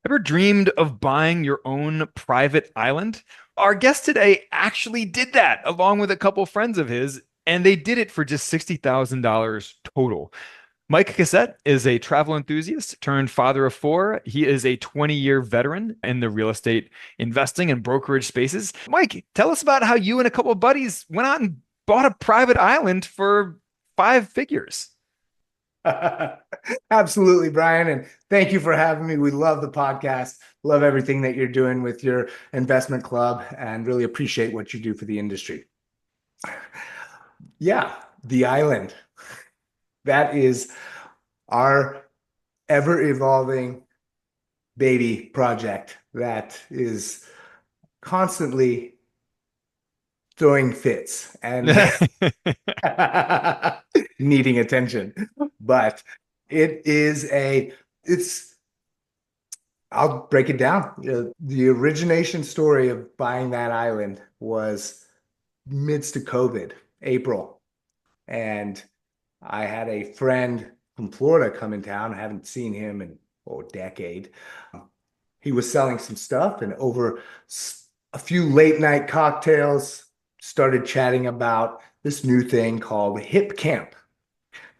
Ever dreamed of buying your own private island? Our guest today actually did that along with a couple friends of his, and they did it for just $60,000 total. Mike Cossette is a travel enthusiast turned father of four. He is a 20-year veteran in the real estate investing and brokerage spaces. Mike, tell us about how you and a couple of buddies went out and bought a private island for five figures. Absolutely, Brian. And thank you for having me. We love the podcast, love everything that you're doing with your investment club, and really appreciate what you do for the industry. Yeah, the island. That is our ever evolving baby project that is constantly throwing fits and needing attention. But it is it's I'll break it down. The origination story of buying that island was midst of COVID, April. And I had a friend from Florida come in town. I haven't seen him in a decade. He was selling some stuff, and over a few late night cocktails, started chatting about this new thing called Hip Camp.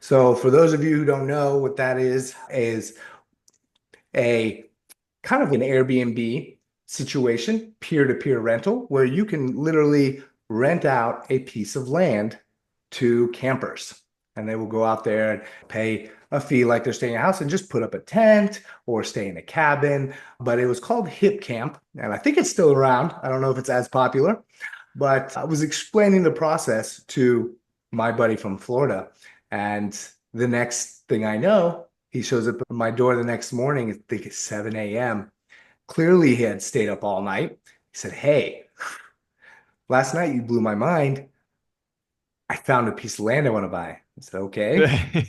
So, for those of you who don't know what that is a kind of an Airbnb situation, peer-to-peer rental, where you can literally rent out a piece of land to campers. And they will go out there and pay a fee like they're staying in a house and just put up a tent or stay in a cabin. But it was called Hip Camp, and I think it's still around. I don't know if it's as popular, but I was explaining the process to my buddy from Florida. And the next thing I know, he shows up at my door the next morning. I think it's 7 a.m. Clearly, he had stayed up all night. He said, "Hey, last night you blew my mind. I found a piece of land I want to buy." I said, "Okay."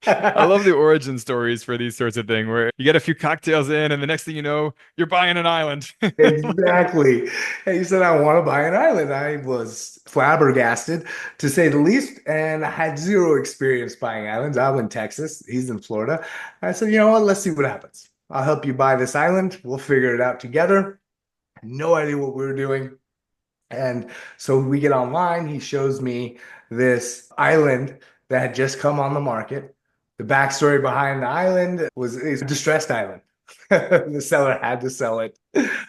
I love the origin stories for these sorts of things where you get a few cocktails in, and the next thing you know, you're buying an island. Exactly. And he said, "I want to buy an island." I was flabbergasted, to say the least, and I had zero experience buying islands. I'm in Texas. He's in Florida. I said, "You know what? Let's see what happens. I'll help you buy this island. We'll figure it out together." No idea what we were doing. And so we get online. He shows me this island that had just come on the market. The backstory behind the island was a distressed island. The seller had to sell it.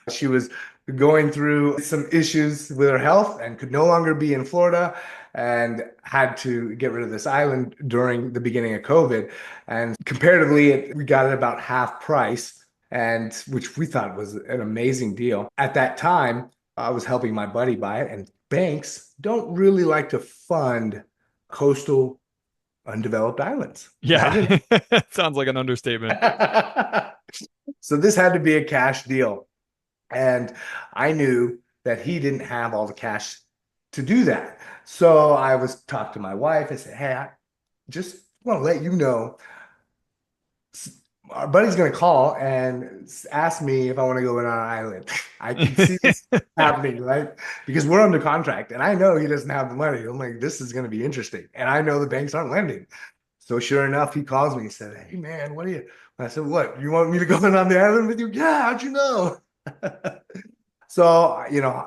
She was going through some issues with her health and could no longer be in Florida and had to get rid of this island during the beginning of COVID. And comparatively, we got it about half price, and which we thought was an amazing deal. At that time, I was helping my buddy buy it, and banks don't really like to fund coastal undeveloped islands. Imagine. Yeah, sounds like an understatement. So this had to be a cash deal. And I knew that he didn't have all the cash to do that. So I was talking to my wife. I said, "Hey, I just want to let you know, our buddy's going to call and ask me if I want to go in on an island." I can see this happening, right? Because we're under contract and I know he doesn't have the money. I'm like, this is going to be interesting. And I know the banks aren't lending. So sure enough, he calls me. He said, "Hey, man, what are you?" I said, "What? You want me to go in on the island with you?" "Yeah, how'd you know?" So,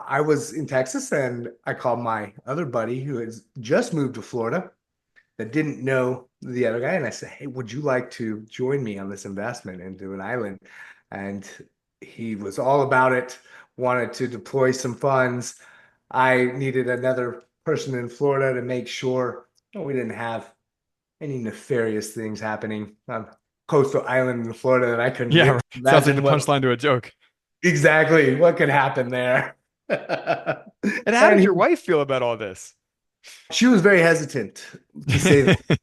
I was in Texas, and I called my other buddy who has just moved to Florida that didn't know the other guy. And I said, "Hey, would you like to join me on this investment into an island?" And he was all about it, wanted to deploy some funds. I needed another person in Florida to make sure we didn't have any nefarious things happening on coastal island in Florida that I couldn't Yeah, sounds like the imagine punchline to a joke. exactly what could happen there. And how And did your wife feel about all this? she was very hesitant, to say the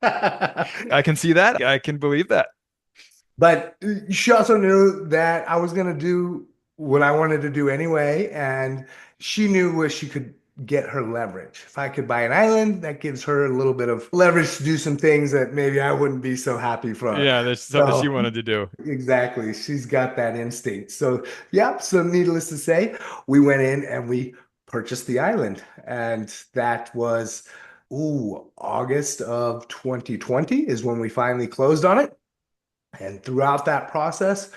I can see that. I can believe that. But she also knew that I was going to do what I wanted to do anyway. And she knew where she could get her leverage. If I could buy an island, that gives her a little bit of leverage to do some things that maybe I wouldn't be so happy for. Yeah, there's something she So, wanted to do. exactly. She's got that instinct. So, yeah. So, needless to say, we went in and we purchased the island. And that was, August of 2020 is when we finally closed on it. And throughout that process,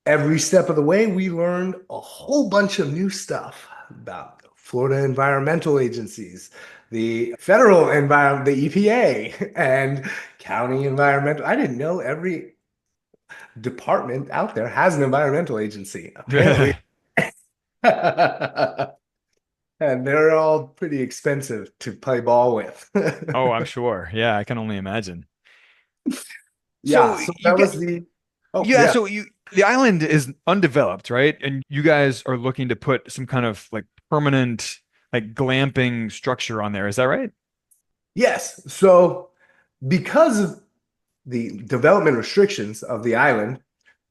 every step of the way, we learned a whole bunch of new stuff about Florida environmental agencies, the federal environment, the EPA, and county environmental. I didn't know every department out there has an environmental agency. Apparently, and they're all pretty expensive to play ball with. Oh, I'm sure. Yeah, I can only imagine. Yeah, So so you that get was the, oh, yeah, yeah. so the island is undeveloped, right? And you guys are looking to put some kind of like permanent like glamping structure on there. Is that right? Yes. So because of the development restrictions of the island,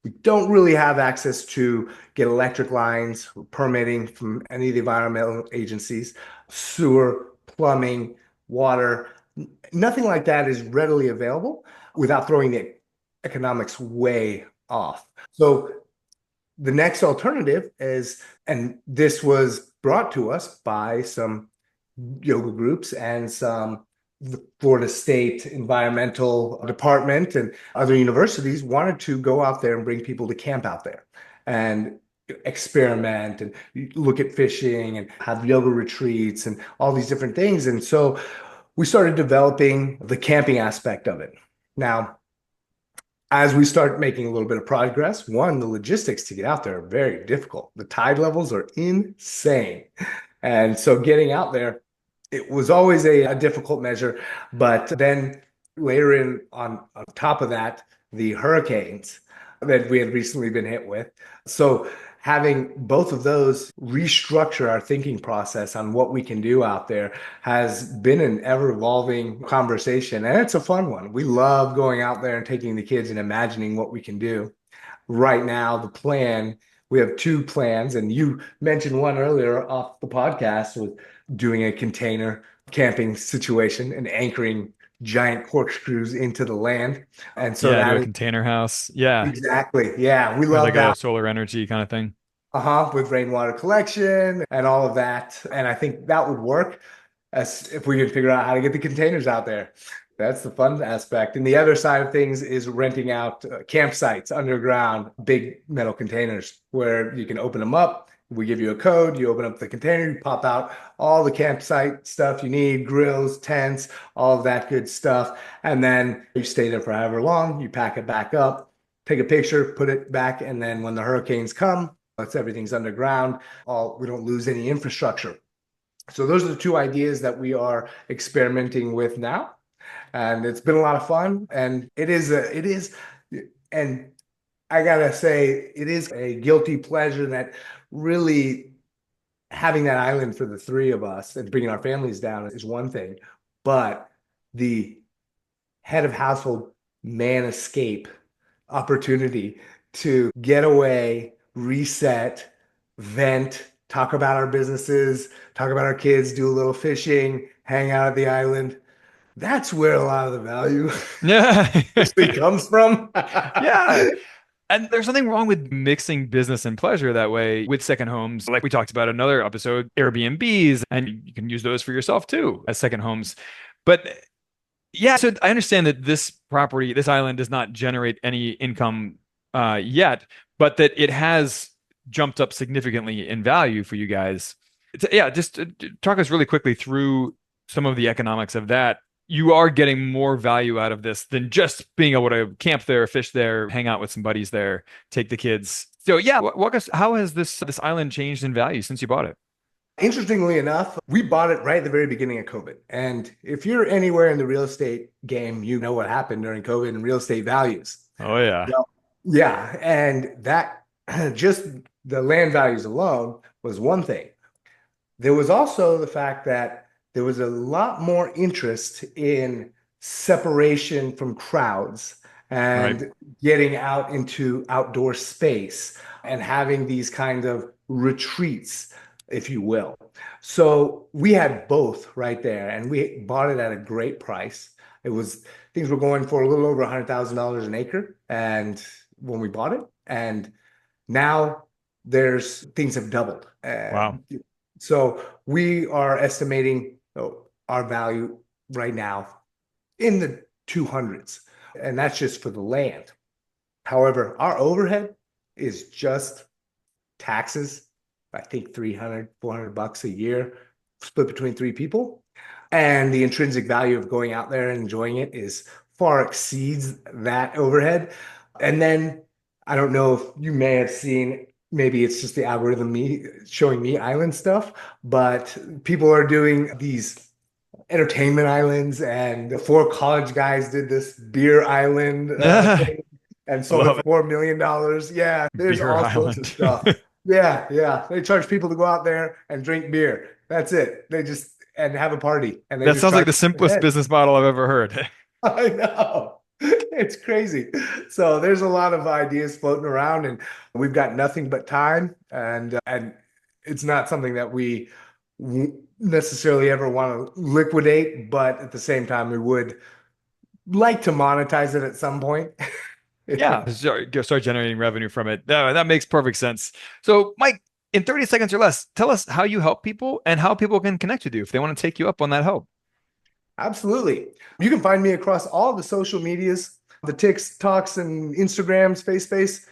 we don't really have access to get electric lines, permitting from any of the environmental agencies, sewer, plumbing, water. Nothing like that is readily available without throwing the economics way off. So the next alternative is, and this was brought to us by some yoga groups and some the Florida State Environmental Department and other universities wanted to go out there and bring people to camp out there and experiment and look at fishing and have yoga retreats and all these different things. And so we started developing the camping aspect of it. Now, as we start making a little bit of progress, one, the logistics to get out there are very difficult. The tide levels are insane. And so getting out there, it was always a difficult measure. But then later in on top of that, the hurricanes that we had recently been hit with. So having both of those restructure our thinking process on what we can do out there has been an ever evolving conversation. And it's a fun one. We love going out there and taking the kids and imagining what we can do. Right now, the plan, we have two plans, and you mentioned one earlier off the podcast with doing a container camping situation and anchoring giant corkscrews into the land. And so Yeah, to that a is container house. Yeah, exactly, yeah, we with love like a that. solar energy kind of thing. With rainwater collection and all of that. And I think that would work as if we could figure out how to get the containers out there. That's the fun aspect. And the other side of things is renting out campsites underground, big metal containers where you can open them up. We give you a code, you open up the container, you pop out all the campsite stuff you need, grills, tents, all of that good stuff. And then you stay there for however long, you pack it back up, take a picture, put it back, and then when the hurricanes come, once everything's underground, we don't lose any infrastructure. So those are the two ideas that we are experimenting with now, and it's been a lot of fun. And and I gotta say, it is a guilty pleasure that really having that island for the three of us and bringing our families down is one thing, but the head of household man escape opportunity to get away, reset, vent, talk about our businesses, talk about our kids, do a little fishing, hang out at the island. That's where a lot of the value Yeah. actually comes from. Yeah. And there's nothing wrong with mixing business and pleasure that way with second homes. Like we talked about in another episode, Airbnbs, and you can use those for yourself too as second homes. But yeah, so I understand that this property, this island does not generate any income yet, but that it has jumped up significantly in value for you guys. Yeah, just talk us really quickly through some of the economics of that. You are getting more value out of this than just being able to camp there, fish there, hang out with some buddies there, take the kids. So yeah, walk us. How has this island changed in value since you bought it? Interestingly enough, we bought it right at the very beginning of COVID. And if you're anywhere in the real estate game, you know what happened during COVID and real estate values. Oh yeah, Well, yeah, and that just the land values alone was one thing. There was also the fact that there was a lot more interest in separation from crowds right. and getting out into outdoor space and having these kind of retreats, if you will. So we had both right there, and we bought it at a great price. It was things were going for a little over $100,000 an acre, and when we bought it, and now there's things have doubled. Wow. So we are estimating our value right now in the 200s, and that's just for the land. However, our overhead is just taxes, I think 300, $400 a year, split between three people. And the intrinsic value of going out there and enjoying it is far exceeds that overhead. And then I don't know if you may have seen, maybe it's just the algorithm me showing me island stuff, but people are doing these entertainment islands, and the four college guys did this beer island I thing and sold it love for it. $4 million. Yeah, there's Beer all sorts of Island. stuff. Yeah, yeah. They charge people to go out there and drink beer. That's it. They just and have a party, and they That just sounds like charge the per simplest head. business model I've ever heard. I know. It's crazy. So there's a lot of ideas floating around, and we've got nothing but time, and it's not something that we necessarily ever want to liquidate, but at the same time, we would like to monetize it at some point. Yeah, start generating revenue from it. That makes perfect sense. So, Mike, in 30 seconds or less, tell us how you help people and how people can connect with you if they want to take you up on that help. Absolutely. You can find me across all the social medias, the TikToks and Instagrams, Face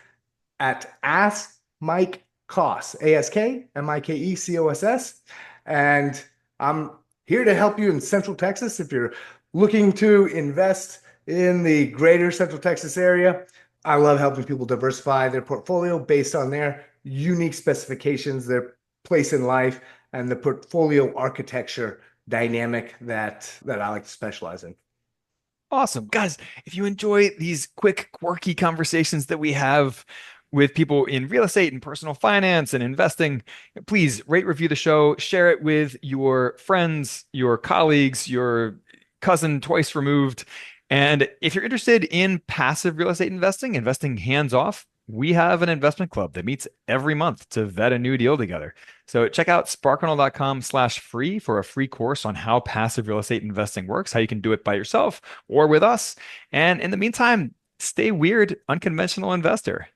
at Ask Mike Koss, AskMikeCoss. And I'm here to help you in Central Texas. If you're looking to invest in the greater Central Texas area, I love helping people diversify their portfolio based on their unique specifications, their place in life, and the portfolio architecture dynamic that I like to specialize in. Awesome. Guys, if you enjoy these quick, quirky conversations that we have with people in real estate and personal finance and investing, please rate, review the show, share it with your friends, your colleagues, your cousin twice removed. And if you're interested in passive real estate investing, investing hands off, we have an investment club that meets every month to vet a new deal together. So check out sparkfunnel.com/free for a free course on how passive real estate investing works, how you can do it by yourself or with us. And in the meantime, stay weird, unconventional investor.